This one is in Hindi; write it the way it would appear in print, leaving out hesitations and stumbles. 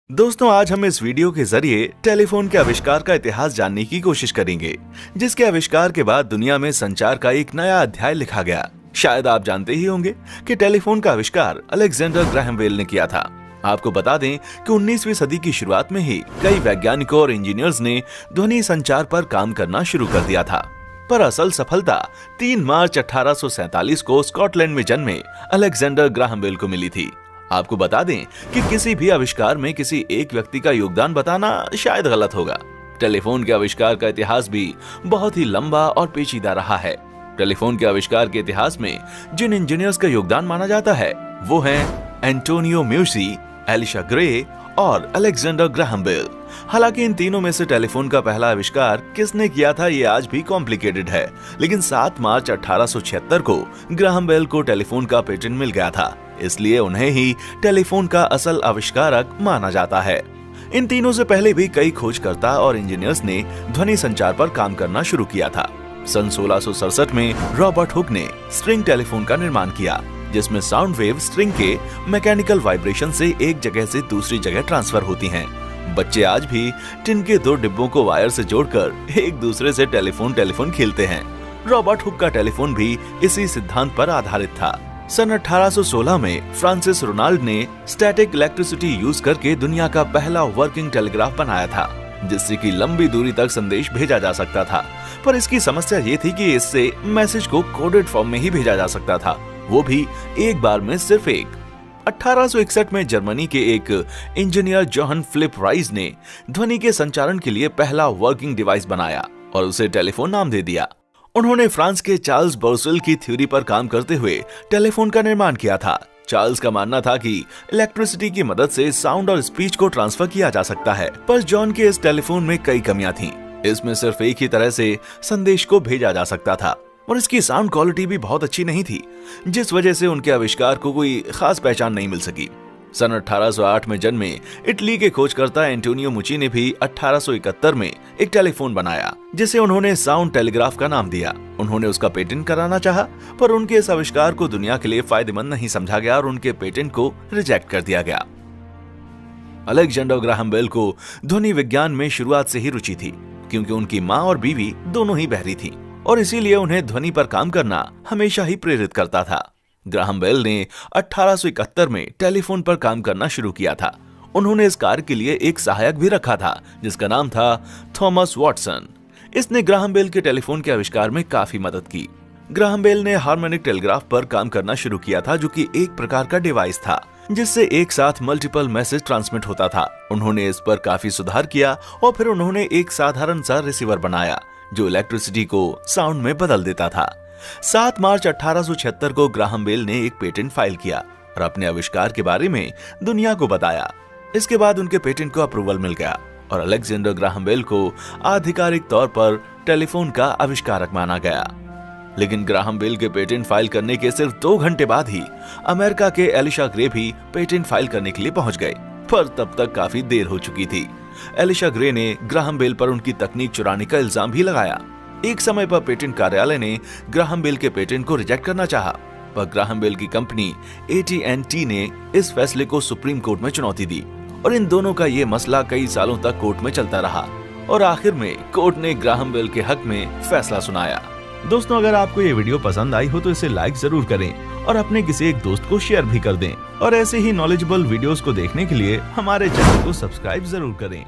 दोस्तों, आज हम इस वीडियो के जरिए टेलीफोन के आविष्कार का इतिहास जानने की कोशिश करेंगे, जिसके आविष्कार के बाद दुनिया में संचार का एक नया अध्याय लिखा गया। शायद आप जानते ही होंगे कि टेलीफोन का आविष्कार अलेक्जेंडर ग्राहम बेल ने किया था। आपको बता दें कि 19वीं सदी की शुरुआत में ही कई वैज्ञानिकों और इंजीनियर्स ने ध्वनि संचार पर काम करना शुरू कर दिया था। पर असल सफलता 3 मार्च 1847 को स्कॉटलैंड में जन्मे अलेक्जेंडर ग्राहम बेल को मिली थी। आपको बता दें कि किसी भी आविष्कार में किसी एक व्यक्ति का योगदान बताना शायद गलत होगा। टेलीफोन के आविष्कार का इतिहास भी बहुत ही लंबा और पेचीदा रहा है। टेलीफोन के आविष्कार के इतिहास में जिन इंजीनियर्स का योगदान माना जाता है वो हैं एंटोनियो म्यूसी, एलिशा ग्रे और अलेक्जेंडर ग्राहम बेल। हालांकि इन तीनों में से टेलीफोन का पहला आविष्कार किसने किया था ये आज भी कॉम्प्लिकेटेड है, लेकिन 7 मार्च 1876 को ग्राहम बेल को टेलीफोन का पेटेंट मिल गया था, इसलिए उन्हें ही टेलीफोन का असल आविष्कारक माना जाता है। इन तीनों से पहले भी कई खोजकर्ता और इंजीनियर्स ने ध्वनि संचार पर काम करना शुरू किया था। सन 1667 में रॉबर्ट हुक ने स्ट्रिंग टेलीफोन का निर्माण किया, जिसमें साउंड वेव स्ट्रिंग के मैकेनिकल वाइब्रेशन से एक जगह से दूसरी जगह ट्रांसफर होती हैं। बच्चे आज भी टिन के 2 डिब्बों को वायर से जोड़कर एक दूसरे से टेलीफोन खेलते हैं। रॉबर्ट हुक का टेलीफोन भी इसी सिद्धांत पर आधारित था। सन 1816 में फ्रांसिस रोनाल्ड ने स्टैटिक इलेक्ट्रिसिटी यूज करके दुनिया का पहला वर्किंग टेलीग्राफ बनाया था, जिससे कि लंबी दूरी तक संदेश भेजा जा सकता था। पर इसकी समस्या ये थी कि इससे मैसेज को कोडेड फॉर्म में ही भेजा जा सकता था, वो भी एक बार में सिर्फ एक। 1861 में जर्मनी के एक इंजीनियर जोहन फिलिप राइस ने ध्वनि के संचारण के लिए पहला वर्किंग डिवाइस बनाया और उसे टेलीफोन नाम दे दिया। उन्होंने फ्रांस के चार्ल्स बर्सेल की थ्योरी पर काम करते हुए टेलीफोन का निर्माण किया था। चार्ल्स का मानना था कि इलेक्ट्रिसिटी की मदद से साउंड और स्पीच को ट्रांसफर किया जा सकता है, पर जॉन के इस टेलीफोन में कई कमियां थीं। इसमें सिर्फ एक ही तरह से संदेश को भेजा जा सकता था और इसकी साउंड क्वालिटी भी बहुत अच्छी नहीं थी, जिस वजह से उनके आविष्कार को कोई खास पहचान नहीं मिल सकी। सन 1808 में जन्मे इटली के खोजकर्ता एंटोनियो मुची ने भी 1871 में एक टेलीफोन बनाया, जिसे उन्होंने साउंड टेलीग्राफ का नाम दिया। उन्होंने उसका पेटेंट कराना चाहा, पर उनके इस आविष्कार को दुनिया के लिए फायदेमंद नहीं समझा गया और उनके पेटेंट को रिजेक्ट कर दिया गया। अलेक्जेंडर ग्राहम बेल को ध्वनि विज्ञान में शुरुआत से ही रुचि थी, क्योंकि उनकी माँ और बीवी दोनों ही बहरी थी और इसीलिए उन्हें ध्वनि पर काम करना हमेशा ही प्रेरित करता था। ग्राहम बेल ने 1871 में टेलीफोन पर काम करना शुरू किया था। उन्होंने इस कार्य के लिए एक सहायक भी रखा था, जिसका नाम था थॉमस वॉटसन। इसने ग्राहम बेल के टेलीफोन के आविष्कार में काफी मदद की। ग्राहम बेल ने हार्मोनिक टेलीग्राफ पर काम करना शुरू किया था, जो कि एक प्रकार का डिवाइस था जिससे एक साथ मल्टीपल मैसेज ट्रांसमिट होता था। उन्होंने इस पर काफी सुधार किया और फिर उन्होंने एक साधारण सा रिसीवर बनाया जो इलेक्ट्रिसिटी को साउंड में बदल देता था। 7 मार्च 1876 को ग्राहम बेल ने एक पेटेंट फाइल किया और अपने आविष्कार के बारे में दुनिया को बताया। इसके बाद उनके पेटेंट को अप्रूवल मिल गया और अलेक्जेंडर ग्राहम बेल को आधिकारिक तौर पर टेलीफोन का आविष्कारक माना गया। लेकिन ग्राहम बेल के पेटेंट फाइल करने के सिर्फ 2 घंटे बाद ही अमेरिका के एलिशा ग्रे भी पेटेंट फाइल करने के लिए पहुंच गए, पर तब तक काफी देर हो चुकी थी। एलिशा ग्रे ने ग्राहम बेल पर उनकी तकनीक चुराने का इल्जाम भी लगाया। एक समय पर पेटेंट कार्यालय ने ग्राहम बेल के पेटेंट को रिजेक्ट करना चाहा, पर ग्राहम बेल की कंपनी AT&T ने इस फैसले को सुप्रीम कोर्ट में चुनौती दी और इन दोनों का ये मसला कई सालों तक कोर्ट में चलता रहा और आखिर में कोर्ट ने ग्राहम बेल के हक में फैसला सुनाया। दोस्तों, अगर आपको ये वीडियो पसंद आई हो तो इसे लाइक जरूर करें और अपने किसी एक दोस्त को शेयर भी कर दें और ऐसे ही नॉलेजेबल वीडियोस को देखने के लिए हमारे चैनल को सब्सक्राइब जरूर करें।